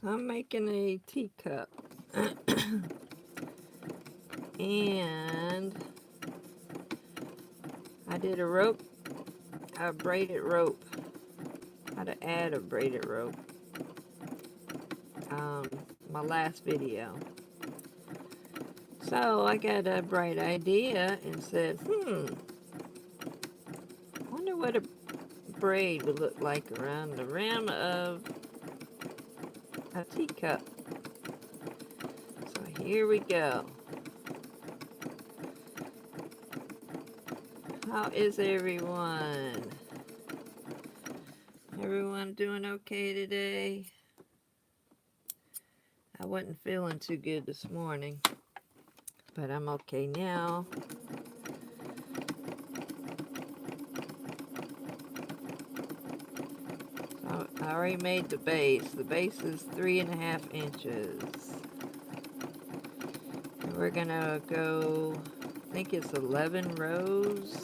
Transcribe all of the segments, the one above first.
I'm making a teacup. And I did a braided rope. How to add a braided rope. My last video. So I got a bright idea and said, wonder what a braid would look like around the rim of a teacup. So here we go. How is everyone? Everyone doing okay today? I wasn't feeling too good this morning, but I'm okay now. So I already made the base. The base is 3.5 inches. And we're gonna go, I think it's 11 rows.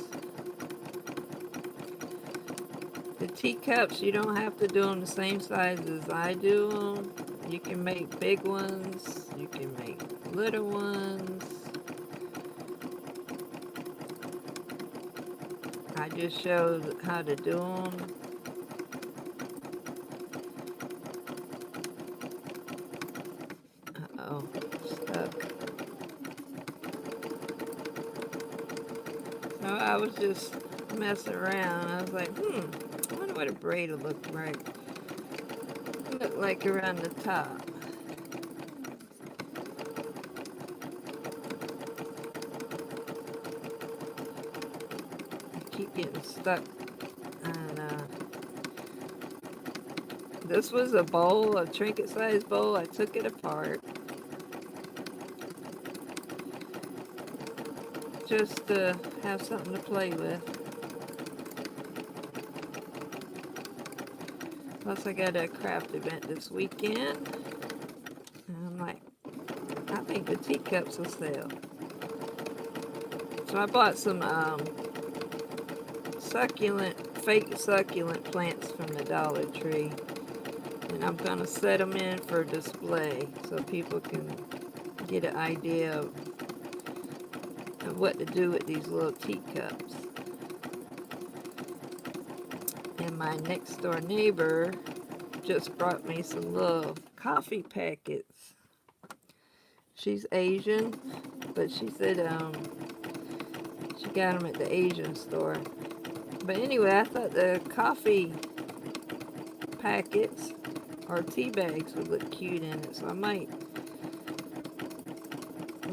The teacups, you don't have to do them the same size as I do them. You can make big ones, you can make little ones. I just showed how to do them. Uh-oh, stuck. So I was just messing around. I was like, I wonder what a braid will look like around the top. I keep getting stuck. And this was a bowl, a trinket-sized bowl. I took it apart just to have something to play with. Plus, I got a craft event this weekend. And I'm like, I think the teacups will sell. So I bought some fake succulent plants from the Dollar Tree. And I'm going to set them in for display so people can get an idea of what to do with these little teacups. And my next door neighbor just brought me some little coffee packets. She's Asian, but she said she got them at the Asian store. But anyway, I thought the coffee packets or tea bags would look cute in it, so I might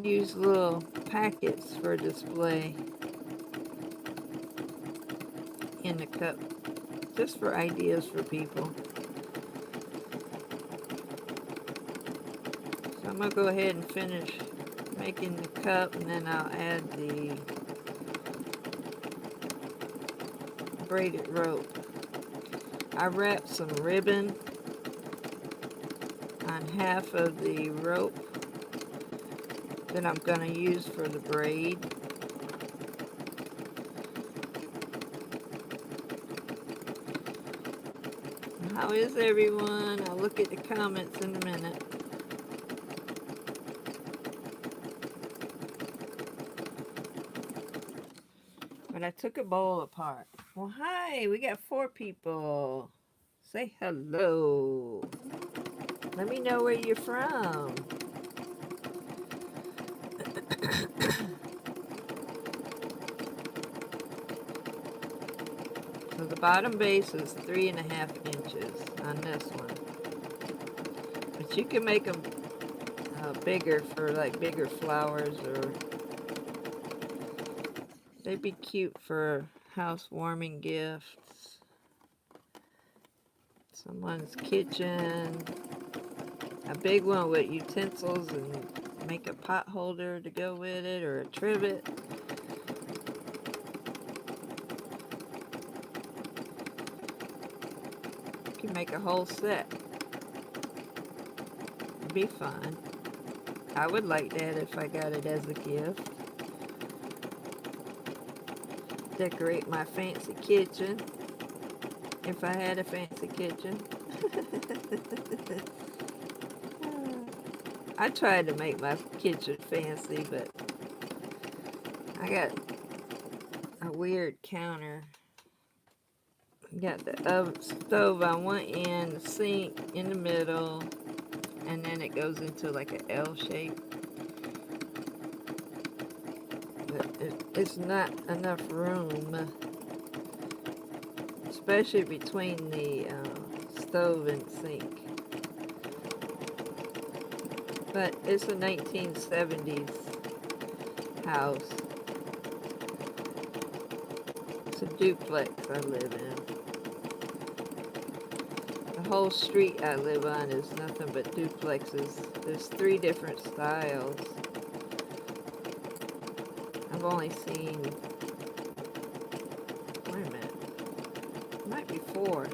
use little packets for display in the cup, just for ideas for people. So I'm going to go ahead and finish making the cup, and then I'll add the braided rope. I wrapped some ribbon on half of the rope that I'm going to use for the braid. How is everyone? I'll look at the comments in a minute. But I took a bowl apart. Well, hi, we got 4 people. Say hello. Let me know where you're from. So the bottom base is 3.5 inches on this one. But you can make them bigger for like bigger flowers, or they'd be cute for housewarming gifts. Someone's kitchen. A big one with utensils and make a pot holder to go with it, or a trivet. You can make a whole set. It'd be fun. I would like that if I got it as a gift. Decorate my fancy kitchen, if I had a fancy kitchen. I tried to make my kitchen fancy, but I got a weird counter. Got the oven stove on one end, the sink in the middle, and then it goes into like an L shape. But it's not enough room, especially between the stove and sink. But it's a 1970s house. It's a duplex I live in. The whole street I live on is nothing but duplexes. There's 3 different styles. I've only seen, wait a minute, it might be 4.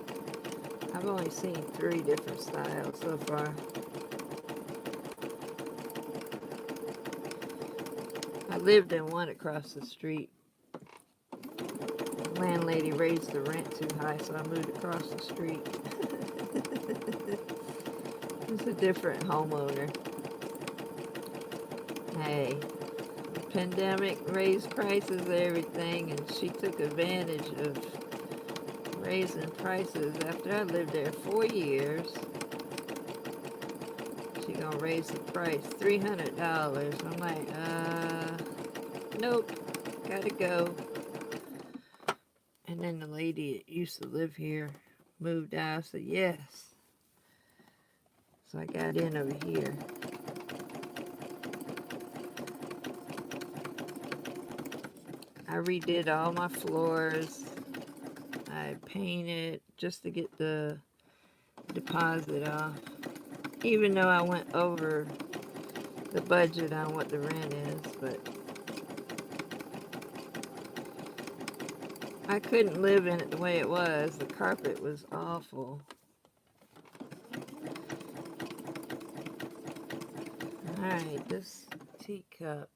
I've only seen 3 different styles so far. I lived in one across the street. The landlady raised the rent too high, so I moved across the street. It's a different homeowner. Hey, the pandemic raised prices of everything, and she took advantage of raising prices. After I lived there 4 years, she gonna raise the price $300. I'm like, nope, gotta go. And then the lady that used to live here moved out. I said, yes. So I got in over here. I redid all my floors. I painted just to get the deposit off. Even though I went over the budget on what the rent is, but I couldn't live in it the way it was. The carpet was awful. Alright, this teacup.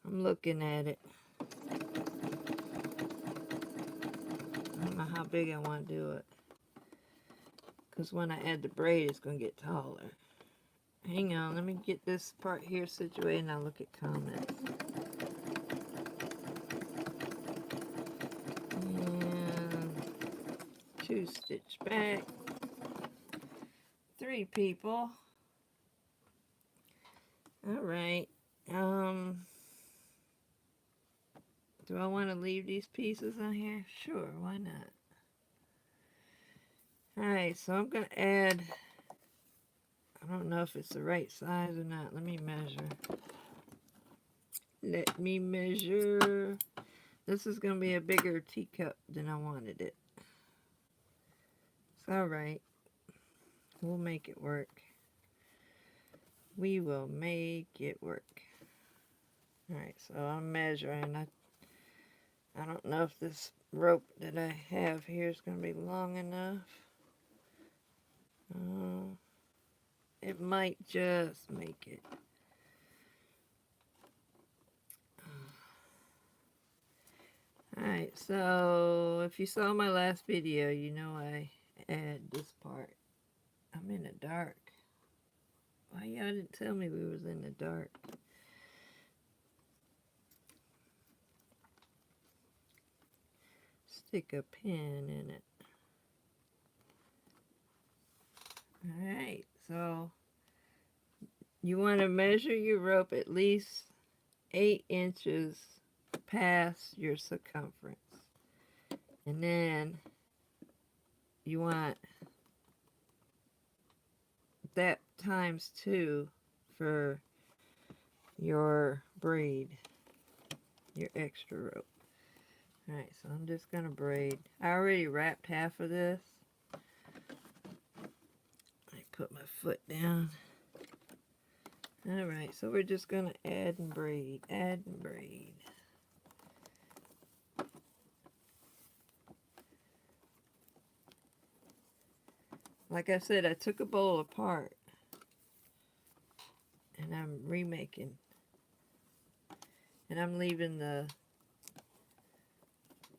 I'm looking at it. I don't know how big I want to do it. Because when I add the braid, it's going to get taller. Hang on, let me get this part here situated and I'll look at comments. And 2 stitch back. 3 people. Alright. Do I want to leave these pieces on here? Sure, why not? Alright, so I'm going to add, I don't know if it's the right size or not. Let me measure. Let me measure. This is going to be a bigger teacup than I wanted it. It's alright. We'll make it work. We will make it work. Alright, so I'm measuring. I don't know if this rope that I have here is going to be long enough. It might just make it. Alright, so if you saw my last video, you know I add this part. I'm in the dark. Why y'all didn't tell me we was in the dark? Stick a pin in it. Alright, so you want to measure your rope at least 8 inches past your circumference. And then you want that times 2 for your braid, your extra rope. Alright, so I'm just going to braid. I already wrapped half of this. I put my foot down. Alright, so we're just going to add and braid, add and braid. Like I said, I took a bowl apart and I'm remaking. And I'm leaving the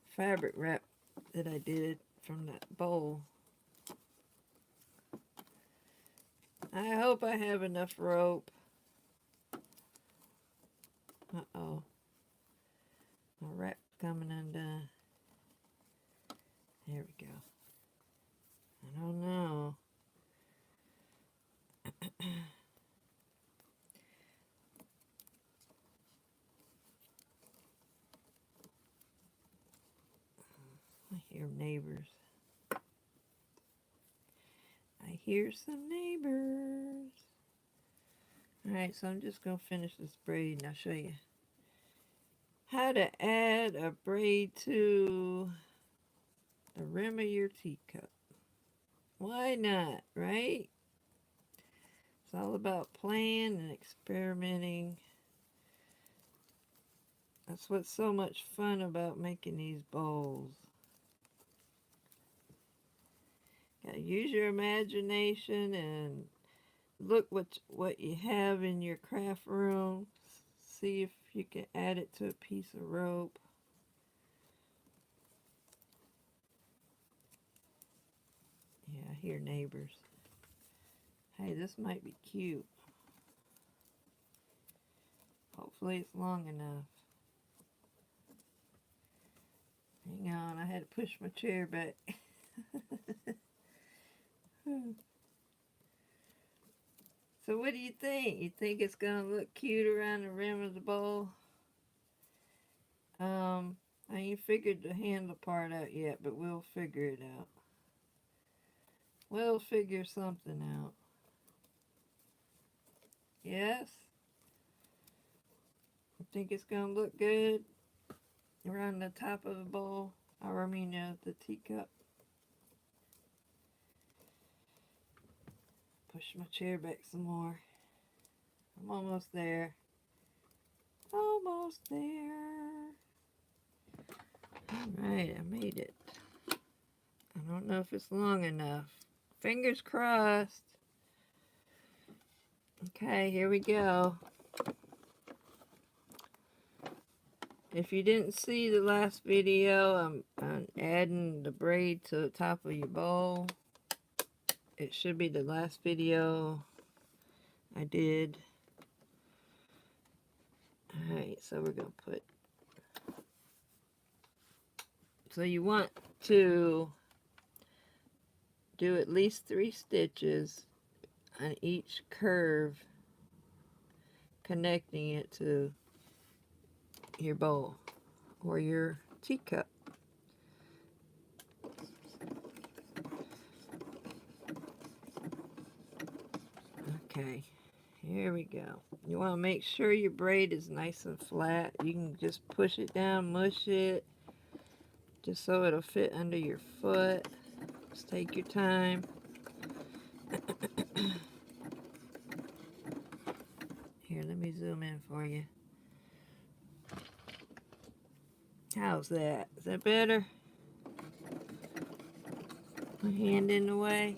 fabric wrap that I did from that bowl. I hope I have enough rope. Uh-oh. My wrap's coming undone. There we go. I don't know. I hear neighbors. I hear some neighbors. Alright, so I'm just going to finish this braid and I'll show you how to add a braid to the rim of your teacup. Why not, right? It's all about playing and experimenting. That's what's so much fun about making these bowls. Gotta use your imagination and look what you have in your craft room. See if you can add it to a piece of rope. Yeah, I hear neighbors. Hey, this might be cute. Hopefully it's long enough. Hang on, I had to push my chair back. So what do you think? You think it's gonna look cute around the rim of the bowl? I ain't figured the handle part out yet, but we'll figure it out. We'll figure something out. Yes? I think it's gonna look good around the top of the bowl. Or I mean the teacup. Push my chair back some more. I'm almost there. Almost there. Alright, I made it. I don't know if it's long enough. Fingers crossed. Okay, here we go. If you didn't see the last video, I'm adding the braid to the top of your bowl. It should be the last video I did. Alright, so we're going to put... So you want to do at least 3 stitches on each curve connecting it to your bowl or your teacup. Okay, here we go. You want to make sure your braid is nice and flat. You can just push it down, mush it, just so it'll fit under your foot. Just take your time. Here, let me zoom in for you. How's that? Is that better? My hand in the way.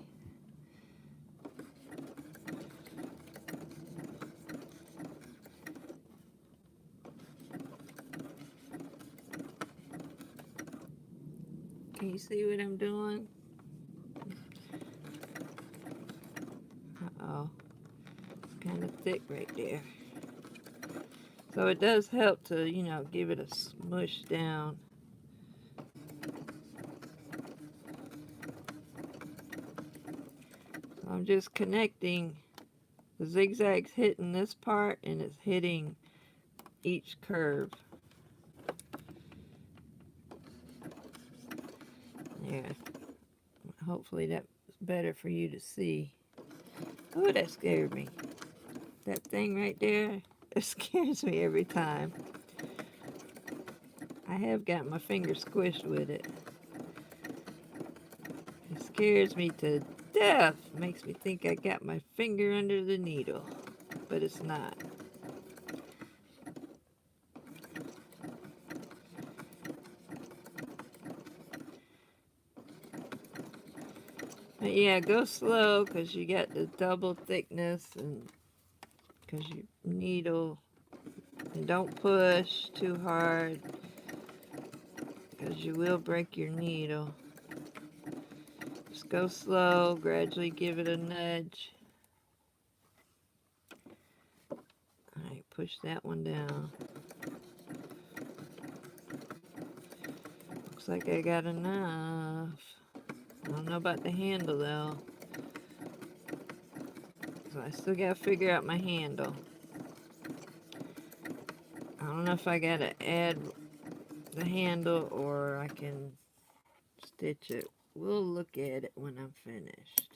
Can you see what I'm doing? Uh-oh. It's kind of thick right there. So it does help to, you know, give it a smush down. So I'm just connecting. The zigzag's hitting this part and it's hitting each curve. Yeah. Hopefully that's better for you to see. Oh, that scared me. That thing right there, it scares me every time. I have got my finger squished with it. It scares me to death. Makes me think I got my finger under the needle, but it's not. But yeah, go slow because you got the double thickness and because your needle, and don't push too hard because you will break your needle. Just go slow, gradually give it a nudge. Alright, push that one down. Looks like I got enough. I don't know about the handle though. So I still gotta figure out my handle. I don't know if I gotta add the handle or I can stitch it. We'll look at it when I'm finished.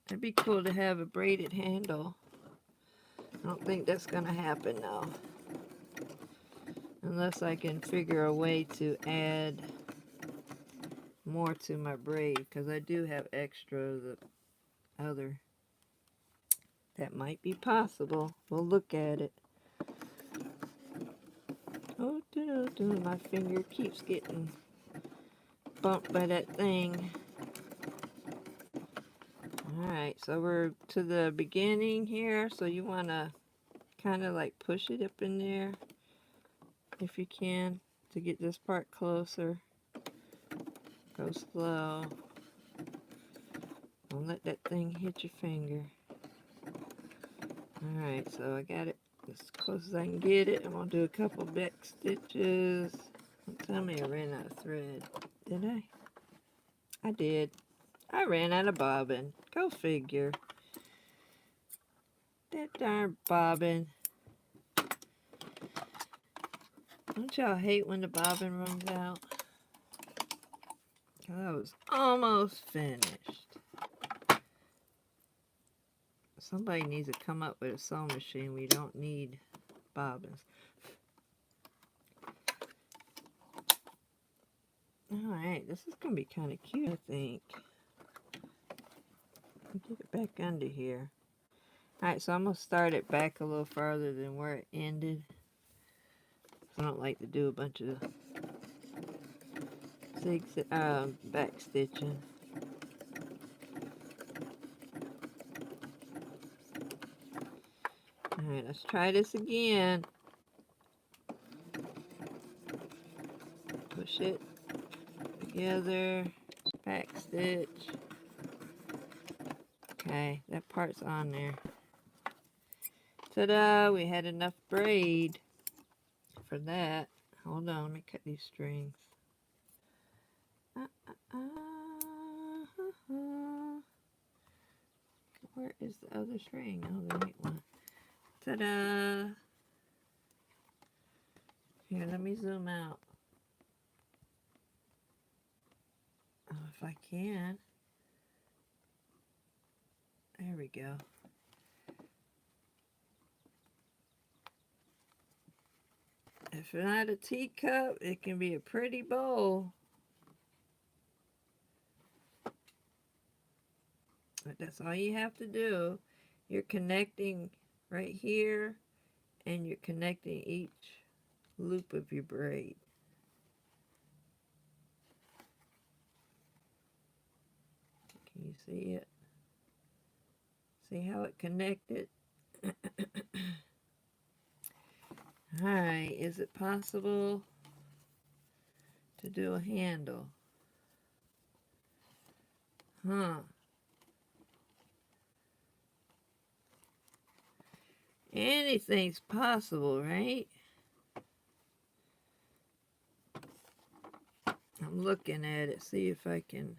It'd be cool to have a braided handle. I don't think that's gonna happen though. Unless I can figure a way to add more to my braid, because I do have extra of the other. That might be possible. We'll look at it. Oh, my finger keeps getting bumped by that thing. Alright, so we're to the beginning here, so you want to kind of like push it up in there if you can to get this part closer. Go slow. Don't let that thing hit your finger. Alright, so I got it as close as I can get it. I'm going to do a couple back stitches. Don't tell me I ran out of thread. Did I? I did. I ran out of bobbin. Go figure. That darn bobbin. Don't y'all hate when the bobbin runs out? I was almost finished. Somebody needs to come up with a sewing machine. We don't need bobbins. Alright, this is going to be kind of cute, I think. Get it back under here. Alright, so I'm going to start it back a little farther than where it ended. I don't like to do a bunch of back stitching. Alright, let's try this again. Push it together, back stitch. Okay, that part's on there. Ta-da! We had enough braid for that. Hold on, let me cut these strings. Where is the other string? Oh, there ain't one. Ta-da! Here, let me zoom out. Oh, if I can. There we go. If it's not a teacup, it can be a pretty bowl. But that's all you have to do. You're connecting right here, and you're connecting each loop of your braid. Can you see it? See how it connected? Alright, is it possible to do a handle? Huh. Anything's possible, right? I'm looking at it, see if I can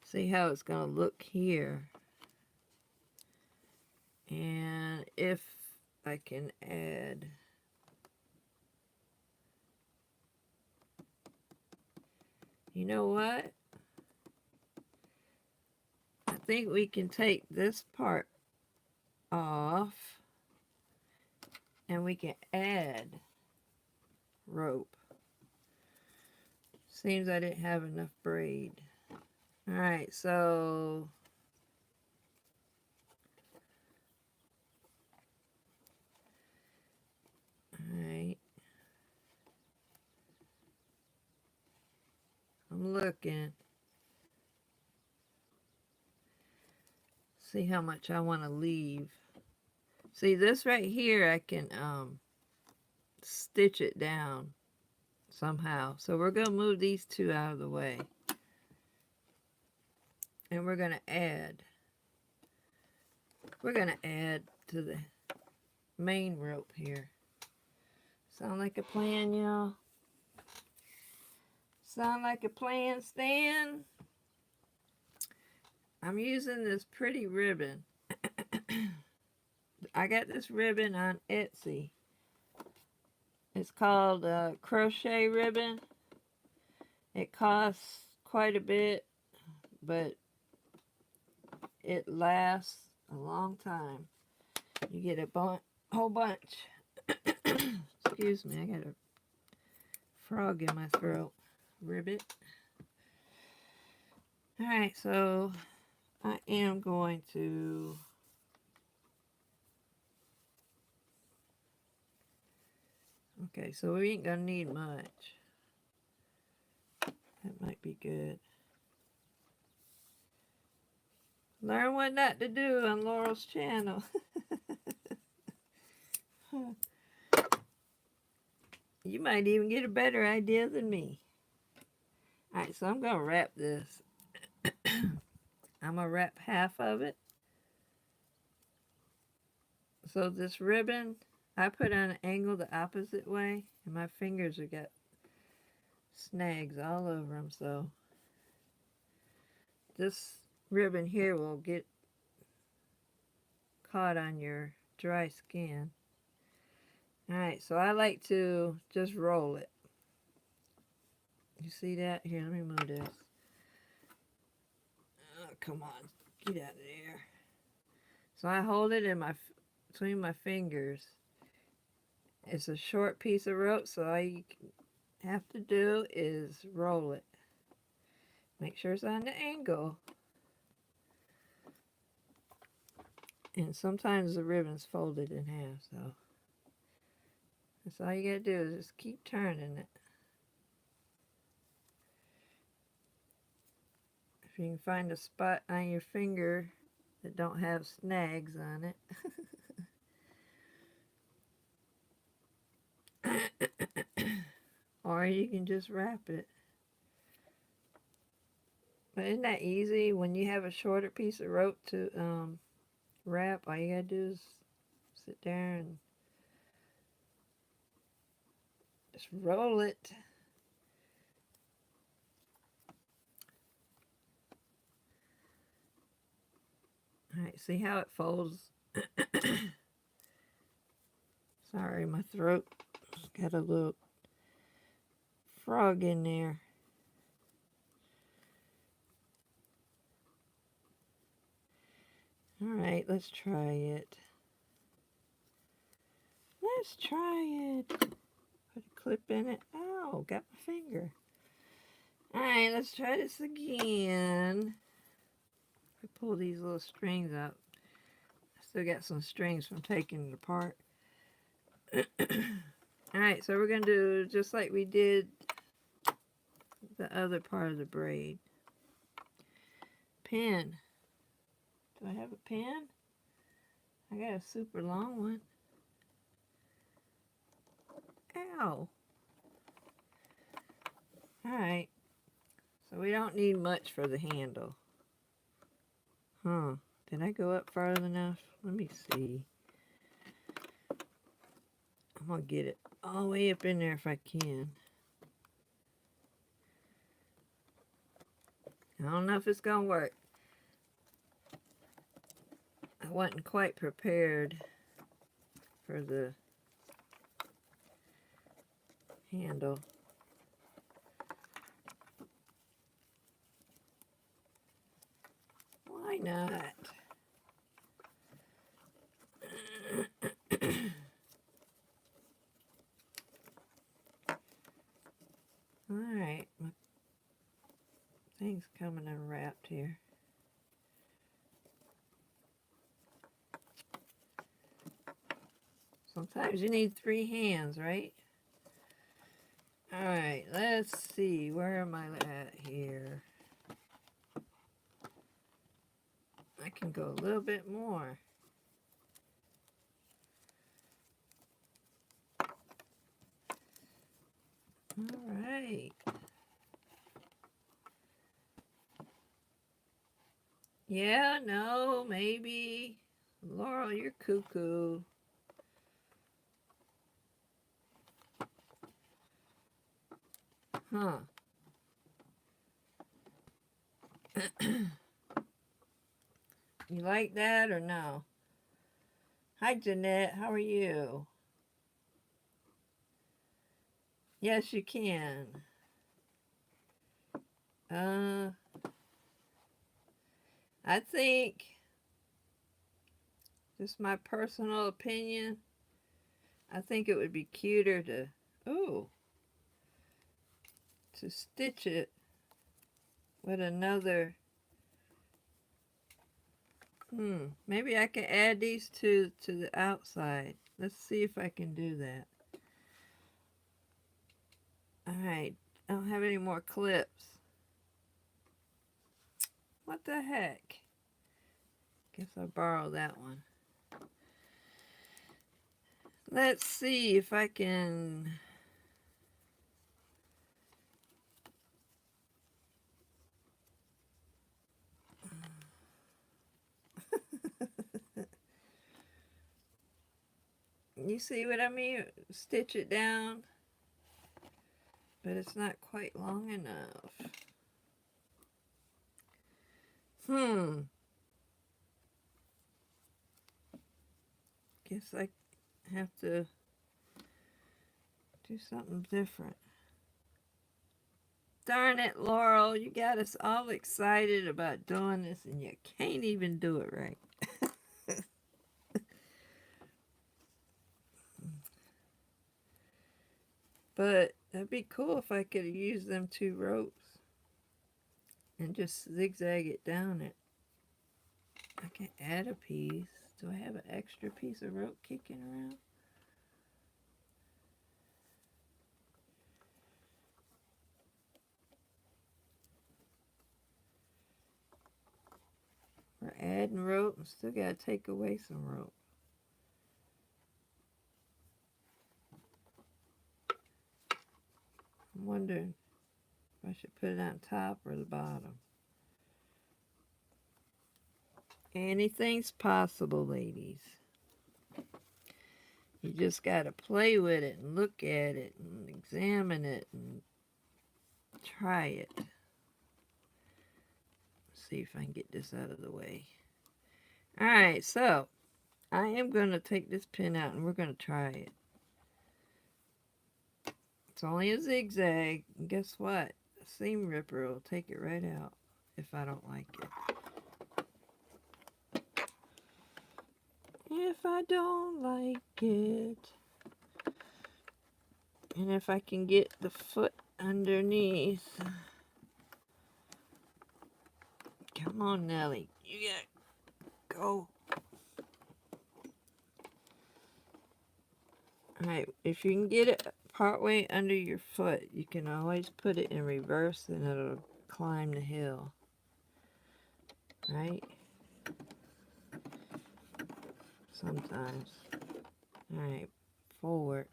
see how it's going to look here. And if I can add you know what? I think we can take this part off and we can add rope. Seems I didn't have enough braid. Alright, so alright. I'm looking. See how much I want to leave. See this right here, I can stitch it down somehow. So we're going to move these two out of the way. And we're going to add we're going to add to the main rope here. Sound like a plan, y'all? Sound like a plan, Stan? I'm using this pretty ribbon. I got this ribbon on Etsy. It's called crochet ribbon. It costs quite a bit, but it lasts a long time. You get a whole bunch. Excuse me, I got a frog in my throat. Ribbit. Alright, so I am going to okay, so we ain't gonna need much. That might be good. Learn what not to do on Laurel's channel. You might even get a better idea than me. Alright, so I'm gonna wrap this. I'm gonna wrap half of it. So this ribbon, I put on an angle the opposite way, and my fingers have got snags all over them, so this ribbon here will get caught on your dry skin. Alright, so I like to just roll it. You see that? Here, let me move this. Oh, come on, get out of there. So I hold it in between my fingers. It's a short piece of rope, so all you have to do is roll it. Make sure it's on the angle. And sometimes the ribbon's folded in half, so that's all you gotta do is just keep turning it. If you can find a spot on your finger that don't have snags on it. Or you can just wrap it. But isn't that easy? When you have a shorter piece of rope to wrap, all you gotta do is sit there and just roll it. Alright, see how it folds? Sorry, my throat got a little frog in there. Alright, let's try it. Let's try it. Put a clip in it. Ow, got my finger. Alright, let's try this again. I pull these little strings out. I still got some strings from taking it apart. Alright, so we're going to do just like we did the other part of the braid. Pin. Do I have a pin? I got a super long one. Ow. Alright. So we don't need much for the handle. Huh. Did I go up far enough? Let me see. I'm going to get it all the way up in there if I can. I don't know if it's going to work. I wasn't quite prepared for the handle. Why not? Alright, my thing's coming unwrapped here. Sometimes you need 3 hands, right? Alright, let's see. Where am I at here? I can go a little bit more. Alright. Yeah, no, maybe. Laurel, you're cuckoo. Huh. You like that or no? Hi, Jeanette. How are you? Yes, you can. I think, just my personal opinion, I think it would be cuter to stitch it with another. Maybe I can add these two to the outside. Let's see if I can do that. Alright, I don't have any more clips. What the heck? Guess I'll borrow that one. Let's see if I can... You see what I mean? Stitch it down, but it's not quite long enough. Guess I have to do something different. Darn it, Laurel, you got us all excited about doing this and you can't even do it right. But that'd be cool if I could use them two ropes and just zigzag it down it. I can add a piece. Do I have an extra piece of rope kicking around? We're adding rope and still gotta take away some rope. I'm wondering if I should put it on top or the bottom. Anything's possible, ladies. You just gotta play with it and look at it and examine it and try it. See if I can get this out of the way. Alright, so I am going to take this pin out and we're going to try it. It's only a zigzag, and guess what? A seam ripper will take it right out if I don't like it. If I don't like it. And if I can get the foot underneath. Come on, Nelly. You gotta go. Alright, if you can get it partway under your foot, you can always put it in reverse and it'll climb the hill. Right? Sometimes. Alright, forward.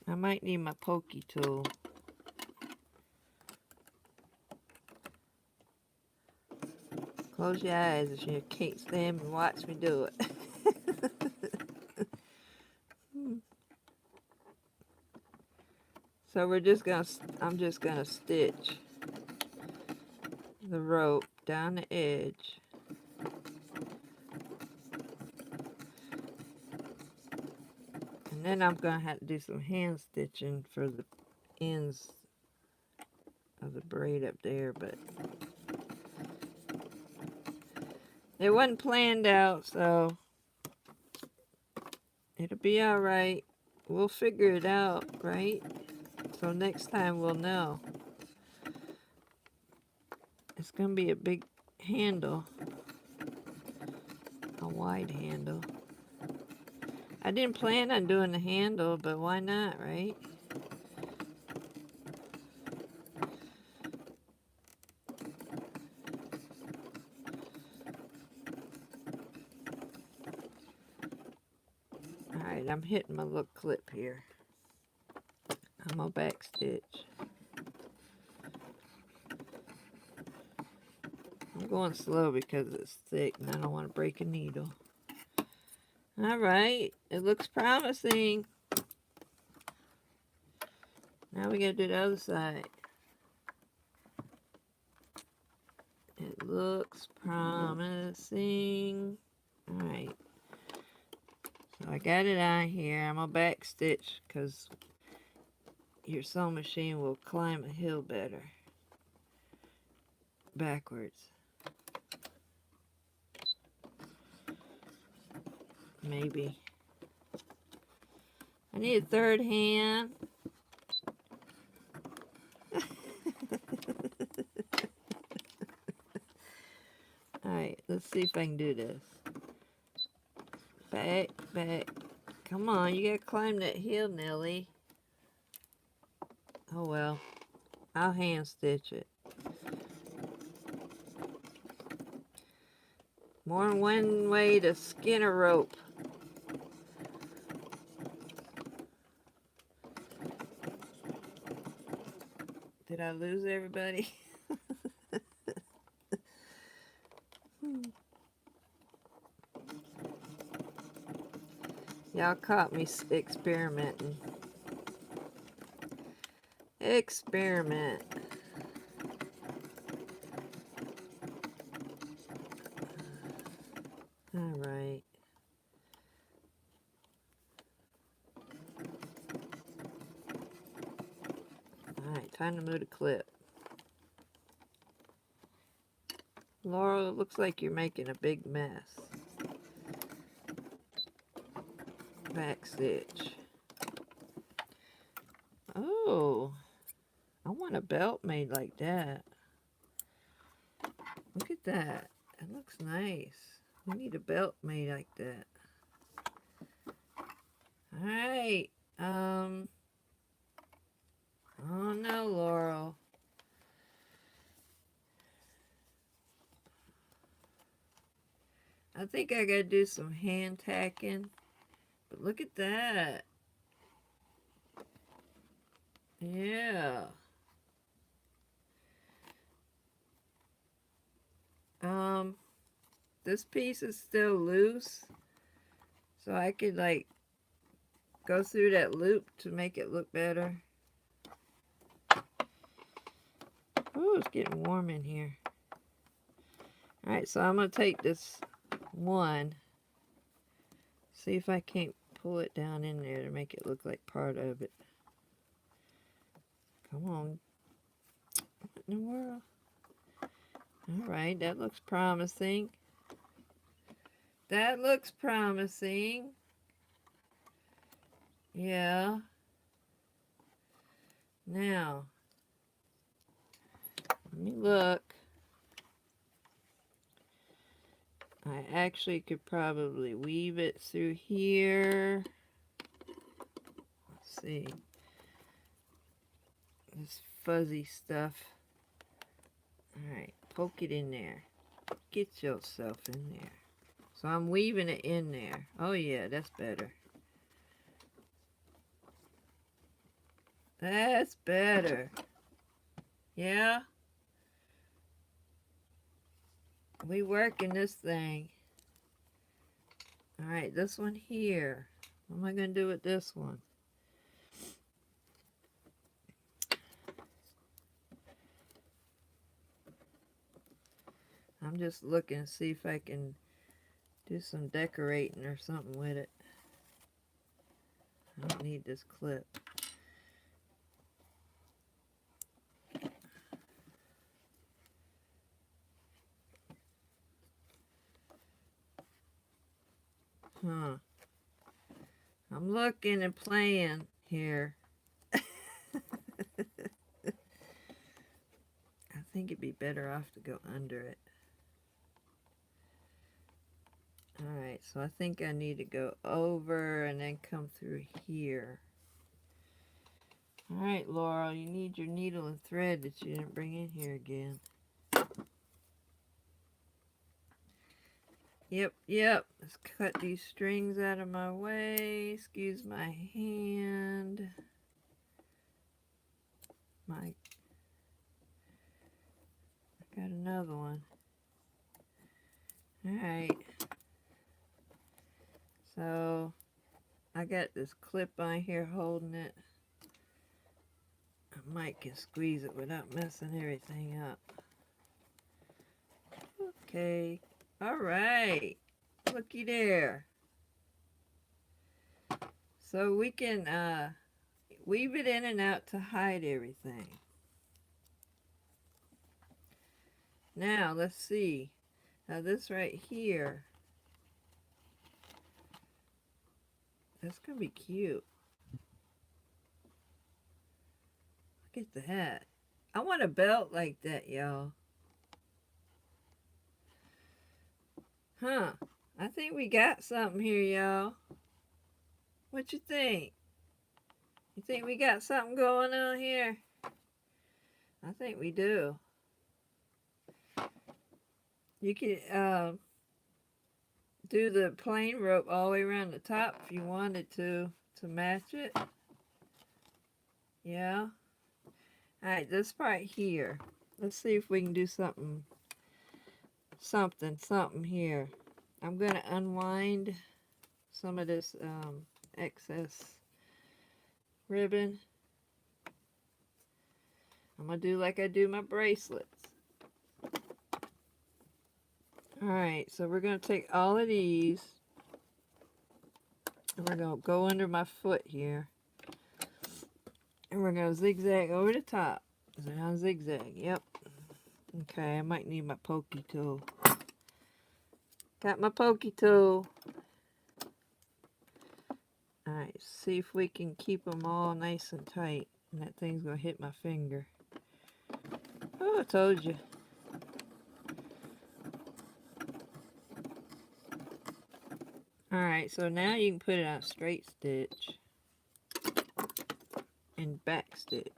I might need my pokey tool. Close your eyes if you can't stand and watch me do it. So I'm just gonna stitch the rope down the edge. And then I'm gonna have to do some hand stitching for the ends of the braid up there, but it wasn't planned out, so it'll be alright. We'll figure it out, right? So next time we'll know. It's gonna be a big handle, a wide handle. I didn't plan on doing the handle, but why not, right? Alright, I'm hitting my little clip here. I'm gonna back stitch. I'm going slow because it's thick and I don't want to break a needle. Alright, it looks promising. Now we gotta do the other side. It looks promising. Alright. So I got it on here. I'm gonna back stitch because your sewing machine will climb a hill better. Backwards. Maybe. I need a third hand. Alright, let's see if I can do this. Back, back. Come on, you gotta climb that hill, Nelly. Oh well. I'll hand stitch it. More than one way to skin a rope. Did I lose everybody? Y'all caught me experimenting. Experiment. Alright. Alright, time to move the clip. Laurel, it looks like you're making a big mess. Back stitch. Oh, I want a belt made like that. Look at that. It looks nice. We need a belt made like that. Alright. Oh no, Laurel. I think I gotta do some hand tacking. But look at that. Yeah. This piece is still loose. So I could like go through that loop to make it look better. Ooh, it's getting warm in here. Alright, so I'm going to take this one. See if I can't pull it down in there to make it look like part of it. Come on. What in the world? Alright, that looks promising. That looks promising. Yeah. Now, let me look. I actually could probably weave it through here. Let's see. This fuzzy stuff. Alright, poke it in there. Get yourself in there. So I'm weaving it in there. Oh yeah, that's better. That's better. Yeah? We working this thing. Alright, this one here. What am I going to do with this one? I'm just looking to see if I can do some decorating or something with it. I don't need this clip. Huh. I'm looking and playing here. I think it'd be better off to go under it. Alright, so I think I need to go over and then come through here. Alright, Laurel, you need your needle and thread that you didn't bring in here again. Yep. Let's cut these strings out of my way. Excuse my hand. I got another one. Alright. So I got this clip on here holding it. I might can squeeze it without messing everything up. Okay. Alright. Looky there. So we can weave it in and out to hide everything. Now let's see. Now this right here, that's gonna be cute. Look at that. I want a belt like that, y'all. Huh. I think we got something here, y'all. What you think? You think we got something going on here? I think we do. You can do the plain rope all the way around the top if you wanted to match it. Yeah. Alright, this part here. Let's see if we can do something here. I'm going to unwind some of this excess ribbon. I'm going to do like I do my bracelets. Alright, so we're going to take all of these and we're going to go under my foot here. And we're going to zigzag over the top. Now zigzag, yep. Okay, I might need my pokey tool. Got my pokey tool. Alright, see if we can keep them all nice and tight. And that thing's going to hit my finger. Oh, I told you. Alright, so now you can put it on straight stitch and back stitch.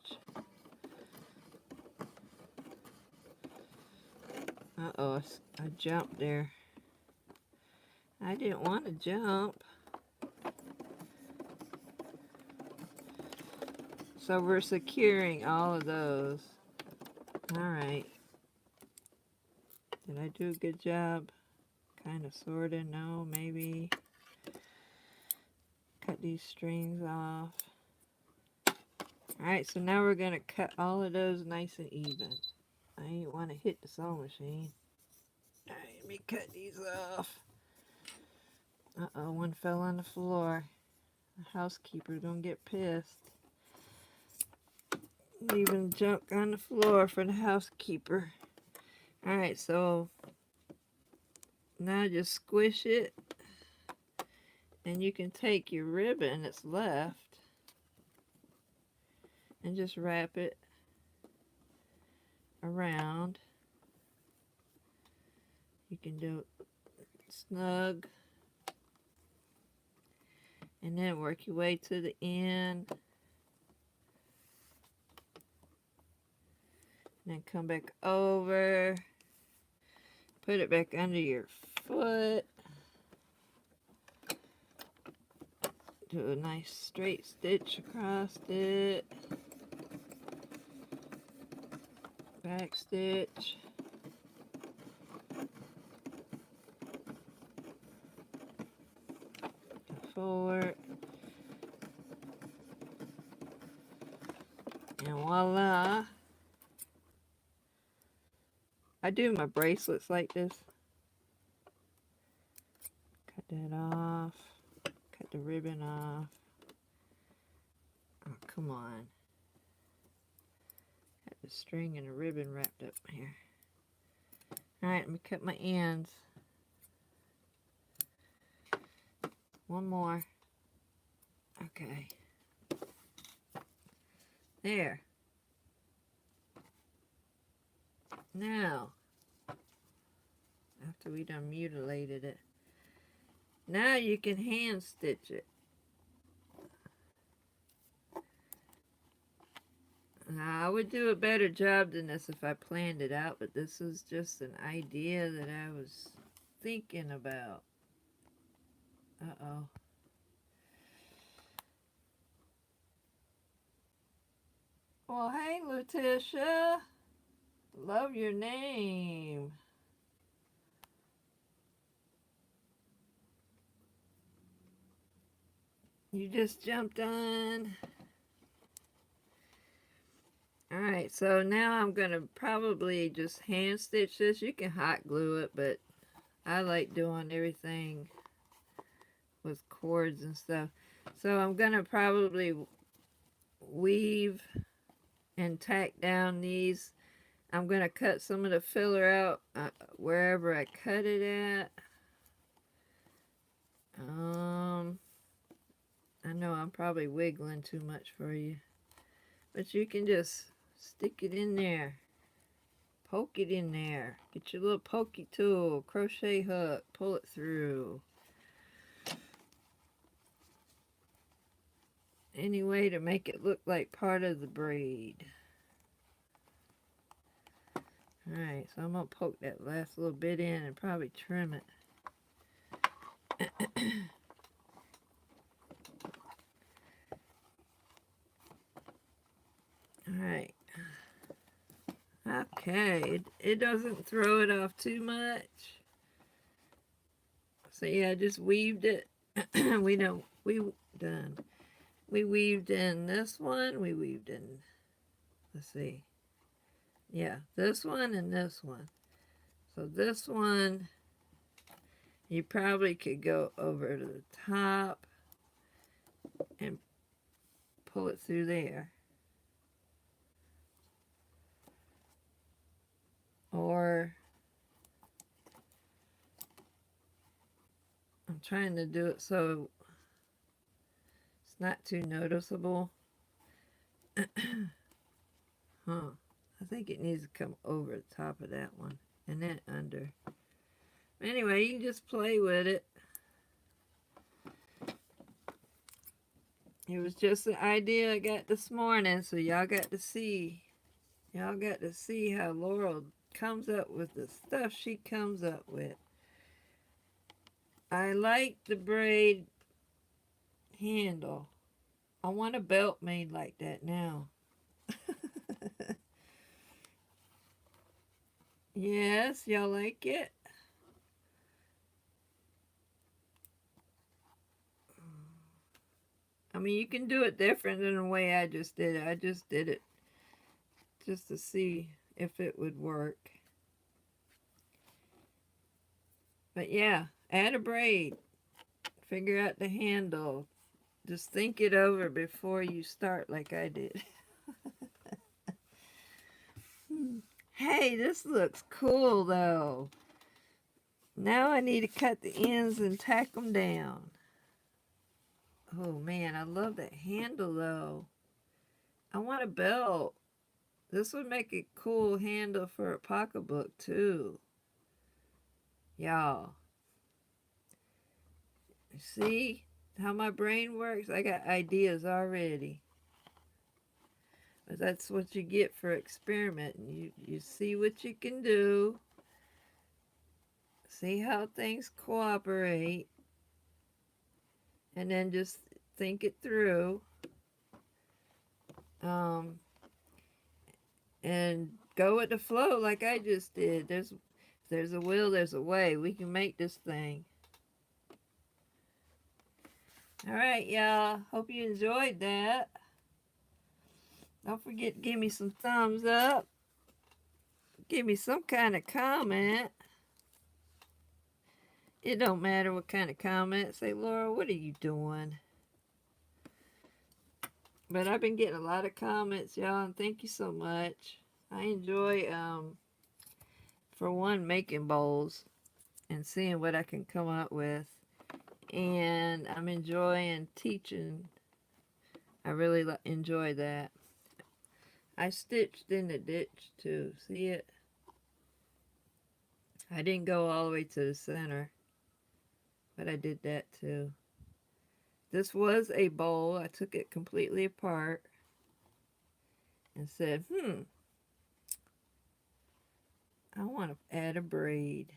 Uh-oh, I jumped there. I didn't want to jump. So we're securing all of those. Alright. Did I do a good job? Kind of, sort of, no, maybe. Cut these strings off. Alright, so now we're going to cut all of those nice and even. I ain't want to hit the sewing machine. Alright, let me cut these off. Uh-oh, one fell on the floor. The housekeeper's going to get pissed. Leaving junk on the floor for the housekeeper. Alright, so now just squish it. And you can take your ribbon that's left and just wrap it around. You can do it snug. And then work your way to the end. And then come back over. Put it back under your foot. Do a nice straight stitch across it. Back stitch. Forward. And voila. I do my bracelets like this. Cut that off. Cut the ribbon off. Oh, come on. Got the string and the ribbon wrapped up here. Alright, let me cut my ends. One more. Okay. There. Now, after we done mutilated it, now you can hand stitch it. Now, I would do a better job than this if I planned it out, but this is just an idea that I was thinking about. Uh-oh. Well, hey, Letitia. Love your name. you just jumped on. Alright, so now I'm going to probably just hand stitch this. You can hot glue it, but I like doing everything with cords and stuff. So I'm going to probably weave and tack down these. I'm going to cut some of the filler out wherever I cut it at. I know I'm probably wiggling too much for you, but you can just stick it in there. Poke it in there. Get your little pokey tool, crochet hook, pull it through. Any way to make it look like part of the braid. Alright, so I'm going to poke that last little bit in and probably trim it. Alright. Okay, it doesn't throw it off too much. So yeah, I just weaved it. we done. We weaved in this one. We weaved in, let's see. Yeah, this one and this one. So this one, you probably could go over to the top and pull it through there. Or I'm trying to do it so it's not too noticeable. I think it needs to come over the top of that one and then under. Anyway, you can just play with it. It was just an idea I got this morning, so y'all got to see. Y'all got to see how Laurel comes up with the stuff she comes up with. I like the braid handle. I want a belt made like that now. Yes, y'all like it? I mean, you can do it different than the way I just did it. I just did it just to see if it would work. But yeah, add a braid. Figure out the handle. Just think it over before you start like I did. Hey, this looks cool though. Now I need to cut the ends and tack them down. Oh man, I love that handle though. I want a belt. This would make a cool handle for a pocketbook too. Y'all. See how my brain works? I got ideas already. But that's what you get for experimenting. You see what you can do. See how things cooperate. And then just think it through. And go with the flow like I just did. There's a will, there's a way. We can make this thing. Alright, y'all. Hope you enjoyed that. Don't forget to give me some thumbs up. Give me some kind of comment. It don't matter what kind of comment. Say, Laura, what are you doing? But I've been getting a lot of comments, y'all, and thank you so much. I enjoy, for one, making bowls and seeing what I can come up with. And I'm enjoying teaching. I really enjoy that. I stitched in the ditch too. See it? I didn't go all the way to the center, but I did that too. This was a bowl. I took it completely apart and said, I want to add a braid.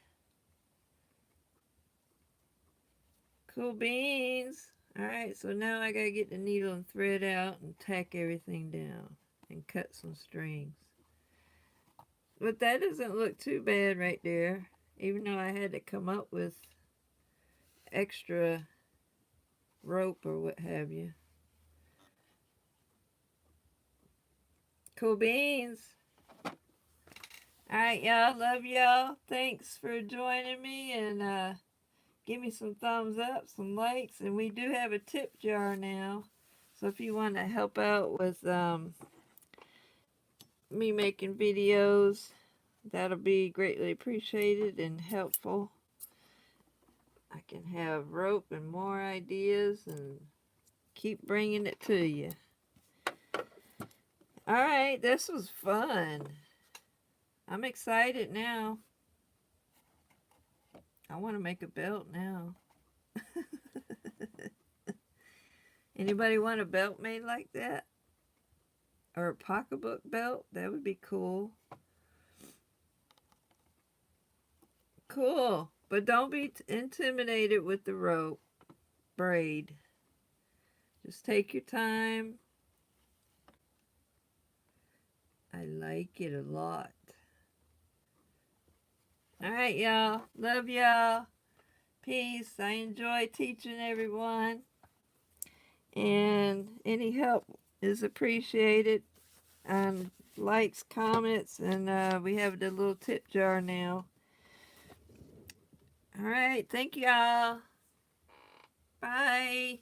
Cool beans. Alright, so now I gotta get the needle and thread out and tack everything down and cut some strings. But that doesn't look too bad right there, even though I had to come up with extra rope or what have you. Cool beans. Alright, y'all. Love y'all. Thanks for joining me, and give me some thumbs up, some likes, and we do have a tip jar now. So if you want to help out with me making videos, that'll be greatly appreciated and helpful. I can have rope and more ideas and keep bringing it to you. Alright, this was fun. I'm excited now. I want to make a belt now. Anybody want a belt made like that? Or a pocketbook belt? That would be cool. Cool. But don't be intimidated with the rope braid. Just take your time. I like it a lot. Alright, y'all. Love y'all. Peace. I enjoy teaching everyone. And any help is appreciated. Likes, comments, and we have the little tip jar now. Alright, thank y'all. Bye.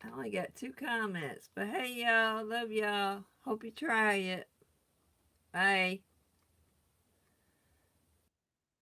I only got 2 comments, but hey y'all, love y'all. Hope you try it. Bye.